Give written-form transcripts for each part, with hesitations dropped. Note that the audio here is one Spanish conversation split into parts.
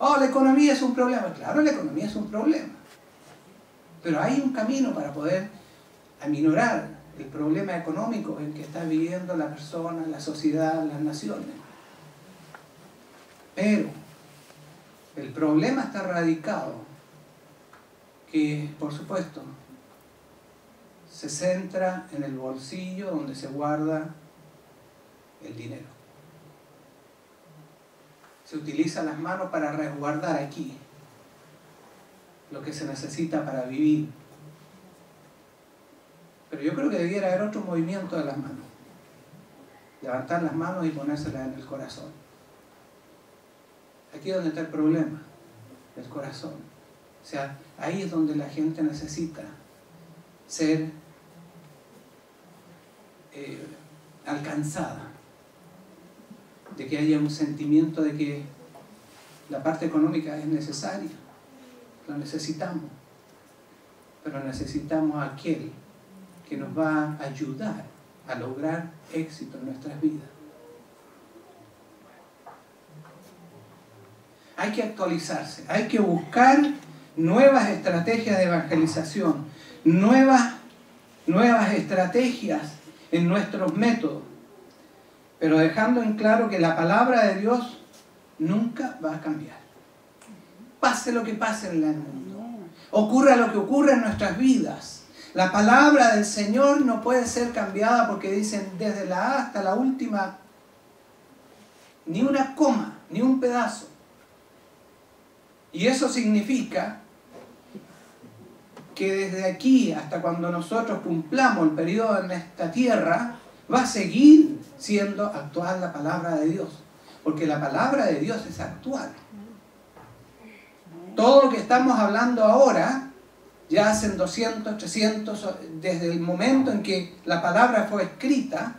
Oh, la economía es un problema. Claro, la economía es un problema. Pero hay un camino para poder aminorar el problema económico en que está viviendo la persona, la sociedad, las naciones. Pero el problema está radicado que, por supuesto, se centra en el bolsillo donde se guarda el dinero. Se utilizan las manos para resguardar aquí lo que se necesita para vivir. Pero yo creo que debiera haber otro movimiento de las manos. Levantar las manos y ponérselas en el corazón. Aquí es donde está el problema, el corazón. O sea, ahí es donde la gente necesita ser alcanzada. De que haya un sentimiento de que la parte económica es necesaria. Lo necesitamos. Pero necesitamos a aquel que nos va a ayudar a lograr éxito en nuestras vidas. Hay que actualizarse, hay que buscar nuevas estrategias de evangelización, nuevas estrategias en nuestros métodos, pero dejando en claro que la palabra de Dios nunca va a cambiar. Pase lo que pase en el mundo, ocurra lo que ocurra en nuestras vidas, la palabra del Señor no puede ser cambiada porque dicen desde la A hasta la última, ni una coma, ni un pedazo. Y eso significa que desde aquí hasta cuando nosotros cumplamos el periodo en esta tierra, va a seguir siendo actual la palabra de Dios. Porque la palabra de Dios es actual. Todo lo que estamos hablando ahora, ya hace 200, 300, desde el momento en que la palabra fue escrita,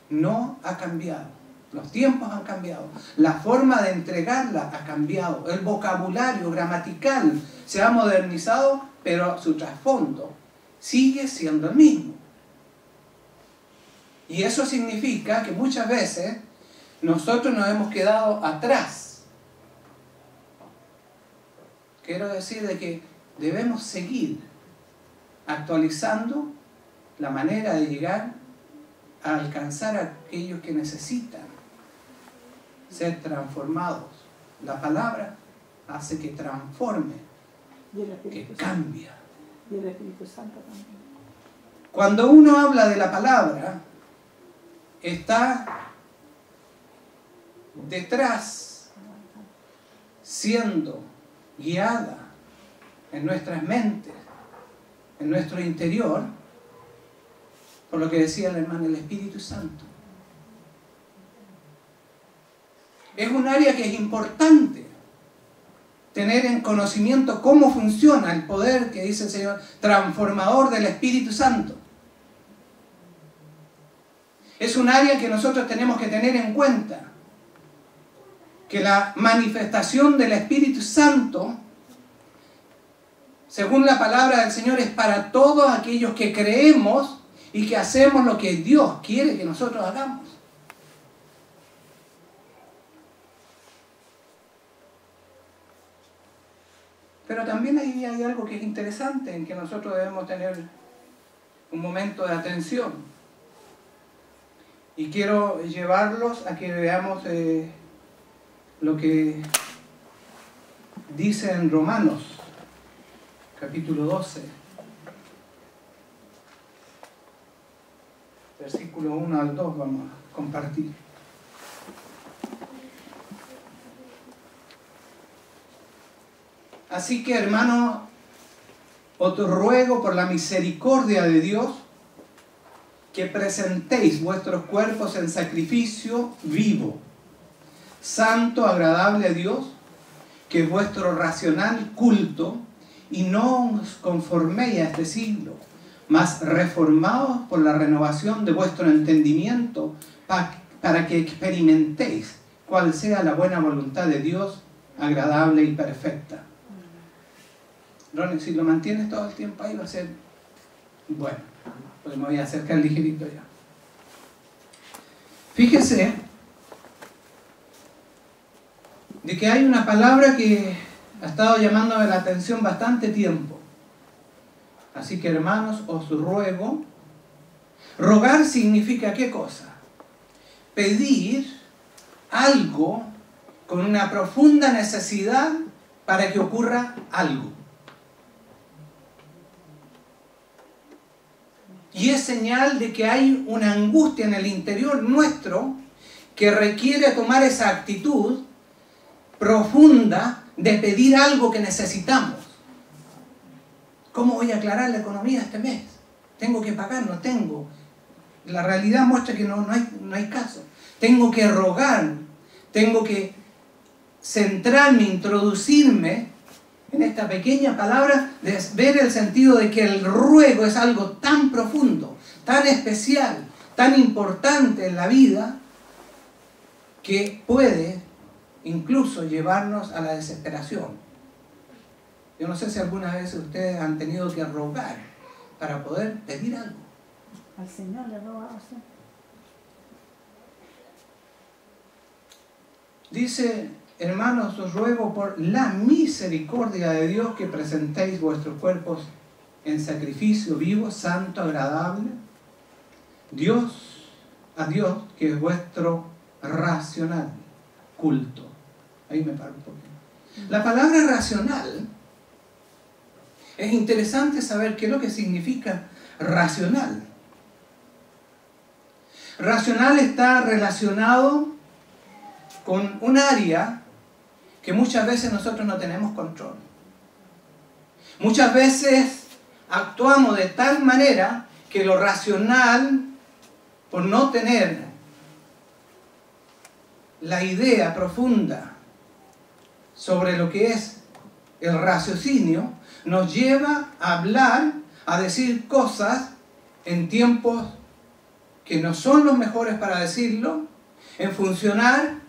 no ha cambiado. Los tiempos han cambiado. La forma de entregarla ha cambiado. El vocabulario gramatical se ha modernizado, pero su trasfondo sigue siendo el mismo. Y eso significa que muchas veces nosotros nos hemos quedado atrás. Quiero decir de que debemos seguir actualizando la manera de llegar a alcanzar a aquellos que necesitan ser transformados. La palabra hace que transforme, que cambia. Y el Espíritu Santo también. Cuando uno habla de la palabra, está detrás, siendo guiada en nuestras mentes, en nuestro interior, por lo que decía la hermana, el Espíritu Santo. Es un área que es importante tener en conocimiento cómo funciona el poder que dice el Señor, transformador del Espíritu Santo. Es un área que nosotros tenemos que tener en cuenta, que la manifestación del Espíritu Santo, según la palabra del Señor, es para todos aquellos que creemos y que hacemos lo que Dios quiere que nosotros hagamos. Pero también ahí hay algo que es interesante, en que nosotros debemos tener un momento de atención. Y quiero llevarlos a que veamos lo que dice en Romanos, capítulo 12, versículo 1 al 2, vamos a compartir. Así que, hermanos, os ruego por la misericordia de Dios que presentéis vuestros cuerpos en sacrificio vivo, santo, agradable a Dios, que es vuestro racional culto, y no os conforméis a este siglo, mas reformaos por la renovación de vuestro entendimiento, para que experimentéis cuál sea la buena voluntad de Dios, agradable y perfecta. Ronnie, si lo mantienes todo el tiempo ahí va a ser bueno, pues me voy a acercar ligerito ya. Fíjese de que hay una palabra que ha estado llamándome la atención bastante tiempo. Así que, hermanos, os ruego. Rogar significa ¿qué cosa? Pedir algo con una profunda necesidad para que ocurra algo. Y es señal de que hay una angustia en el interior nuestro que requiere tomar esa actitud profunda de pedir algo que necesitamos. ¿Cómo voy a aclarar la economía este mes? ¿Tengo que pagar? No tengo. La realidad muestra que no hay caso. Tengo que rogar, tengo que centrarme, introducirme en esta pequeña palabra, de ver el sentido de que el ruego es algo tan profundo, tan especial, tan importante en la vida, que puede incluso llevarnos a la desesperación. Yo no sé si alguna vez ustedes han tenido que rogar para poder pedir algo. Al Señor le roba usted. Dice, hermanos, os ruego por la misericordia de Dios que presentéis vuestros cuerpos en sacrificio vivo, santo, agradable, a Dios, que es vuestro racional culto. Ahí me paro un poquito. La palabra racional, es interesante saber qué es lo que significa racional. Racional está relacionado con un área que muchas veces nosotros no tenemos control. Muchas veces actuamos de tal manera que lo racional, por no tener la idea profunda sobre lo que es el raciocinio, nos lleva a hablar, a decir cosas en tiempos que no son los mejores para decirlo, en funcionar,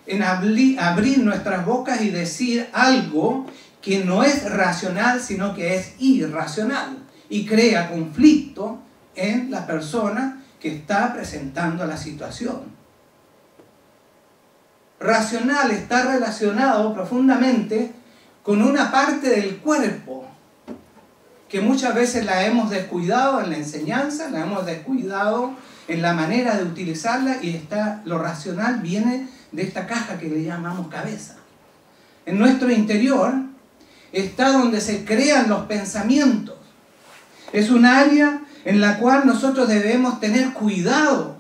en abrir nuestras bocas y decir algo que no es racional, sino que es irracional y crea conflicto en la persona que está presentando la situación. Racional está relacionado profundamente con una parte del cuerpo que muchas veces la hemos descuidado en la enseñanza, la hemos descuidado en la manera de utilizarla, y lo racional viene de esta caja que le llamamos cabeza. En nuestro interior está donde se crean los pensamientos. Es un área en la cual nosotros debemos tener cuidado.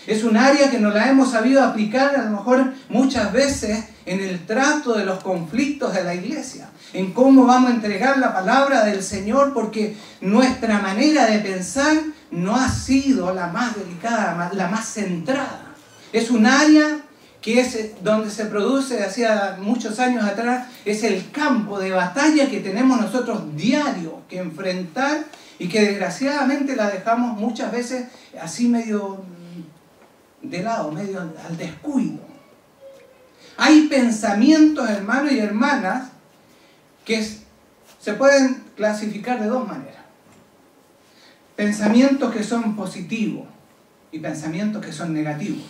Es un área que nos la hemos sabido aplicar a lo mejor muchas veces en el trato de los conflictos de la iglesia, en cómo vamos a entregar la palabra del Señor, porque nuestra manera de pensar no ha sido la más delicada, la más centrada. Es un área que es donde se produce, hacía muchos años atrás, es el campo de batalla que tenemos nosotros diario que enfrentar, y que desgraciadamente la dejamos muchas veces así medio de lado, medio al descuido. Hay pensamientos, hermanos y hermanas, que se pueden clasificar de dos maneras. Pensamientos que son positivos y pensamientos que son negativos.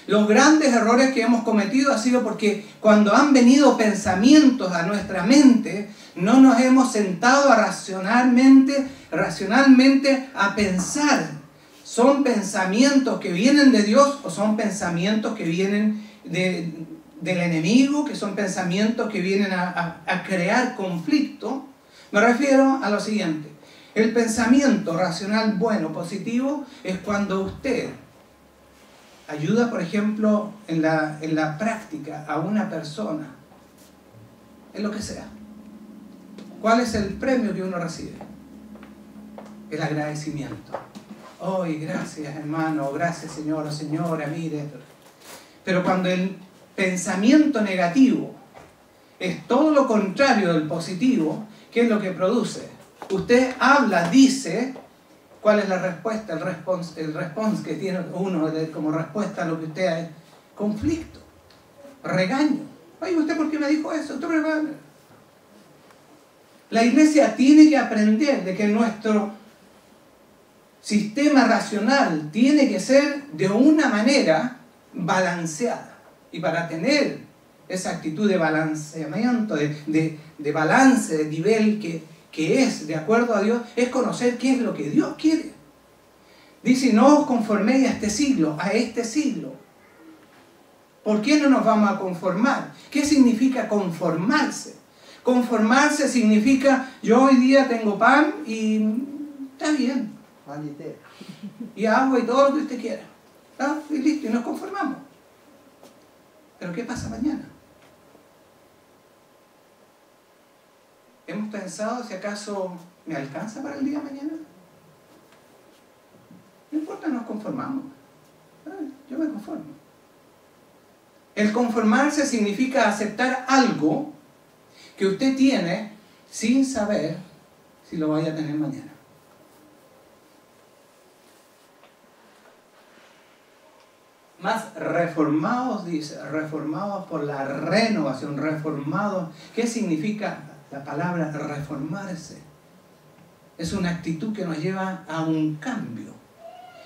Los grandes errores que hemos cometido ha sido porque cuando han venido pensamientos a nuestra mente, no nos hemos sentado racionalmente a pensar. ¿Son pensamientos que vienen de Dios o son pensamientos que vienen del enemigo, que son pensamientos que vienen a crear conflicto? Me refiero a lo siguiente. El pensamiento racional bueno, positivo, es cuando usted ayuda, por ejemplo, en la práctica a una persona, en lo que sea. ¿Cuál es el premio que uno recibe? El agradecimiento. ¡Ay, gracias, hermano! Gracias, señor o señora, mire. Pero cuando el pensamiento negativo es todo lo contrario del positivo, ¿qué es lo que produce? Usted habla, dice, ¿cuál es la respuesta? El response que tiene uno como respuesta a lo que usted es: conflicto, regaño. Ay, ¿usted por qué me dijo eso? La iglesia tiene que aprender de que nuestro sistema racional tiene que ser de una manera balanceada. Y para tener esa actitud de balanceamiento, de balance, de nivel que es de acuerdo a Dios, es conocer qué es lo que Dios quiere. Dice, no os conforméis a este siglo, ¿Por qué no nos vamos a conformar? ¿Qué significa conformarse? Conformarse significa, yo hoy día tengo pan y está bien. Y agua y todo lo que usted quiera. ¿Ah? Y listo, y nos conformamos. Pero ¿qué pasa mañana? ¿Hemos pensado si acaso me alcanza para el día de mañana? No importa, nos conformamos. Yo me conformo. El conformarse significa aceptar algo que usted tiene sin saber si lo vaya a tener mañana. Más reformados, dice, reformados por la renovación, reformados. ¿Qué significa la palabra reformarse? Es una actitud que nos lleva a un cambio.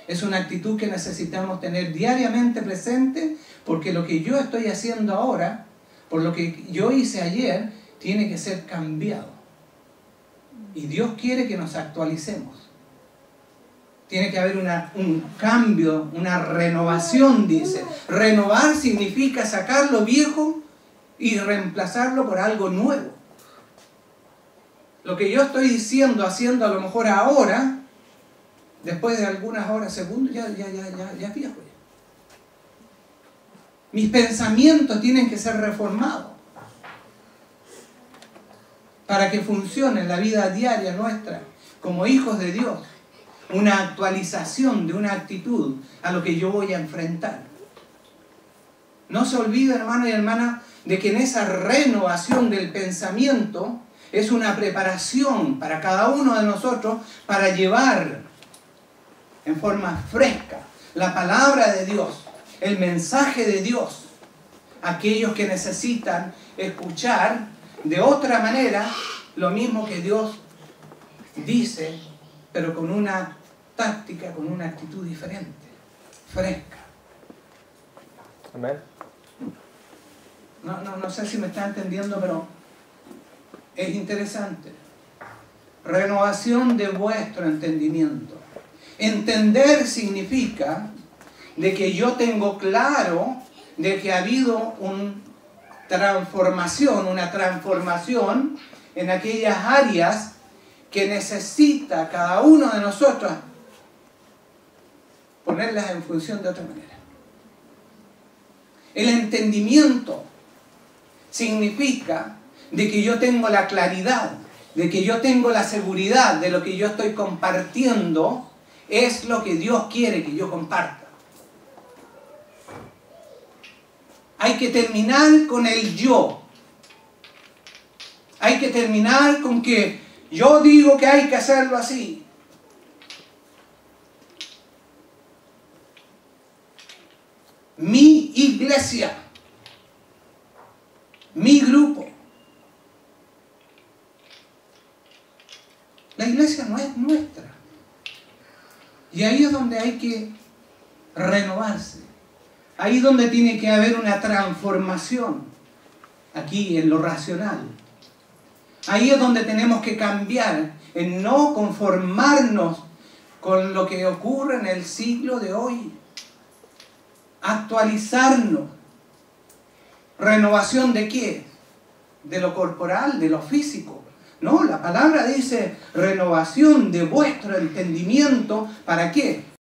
Es una actitud que necesitamos tener diariamente presente, porque lo que yo estoy haciendo ahora, por lo que yo hice ayer, tiene que ser cambiado. Y Dios quiere que nos actualicemos. Tiene que haber un cambio, una renovación, dice. Renovar significa sacar lo viejo y reemplazarlo por algo nuevo. Lo que yo estoy diciendo, haciendo a lo mejor ahora, después de algunas horas, segundos, ya es viejo. Mis pensamientos tienen que ser reformados para que funcione en la vida diaria nuestra como hijos de Dios. Una actualización de una actitud a lo que yo voy a enfrentar. No se olviden, hermanos y hermanas, de que en esa renovación del pensamiento es una preparación para cada uno de nosotros para llevar en forma fresca la palabra de Dios, el mensaje de Dios, a aquellos que necesitan escuchar de otra manera lo mismo que Dios dice, pero con una táctica, con una actitud diferente, fresca. Amén. No sé si me está entendiendo, pero es interesante. Renovación de vuestro entendimiento. Entender significa de que yo tengo claro de que ha habido una transformación en aquellas áreas que necesita cada uno de nosotros ponerlas en función de otra manera. El entendimiento significa de que yo tengo la claridad, de que yo tengo la seguridad de lo que yo estoy compartiendo es lo que Dios quiere que yo comparta. Hay que terminar con el yo. Hay que terminar con que yo digo que hay que hacerlo así. Mi iglesia, mi grupo. La iglesia no es nuestra. Y ahí es donde hay que renovarse. Ahí es donde tiene que haber una transformación. Aquí en lo racional. Ahí es donde tenemos que cambiar, en no conformarnos con lo que ocurre en el siglo de hoy. Actualizarnos. ¿Renovación de qué? De lo corporal, de lo físico. No, la palabra dice renovación de vuestro entendimiento. ¿Para qué?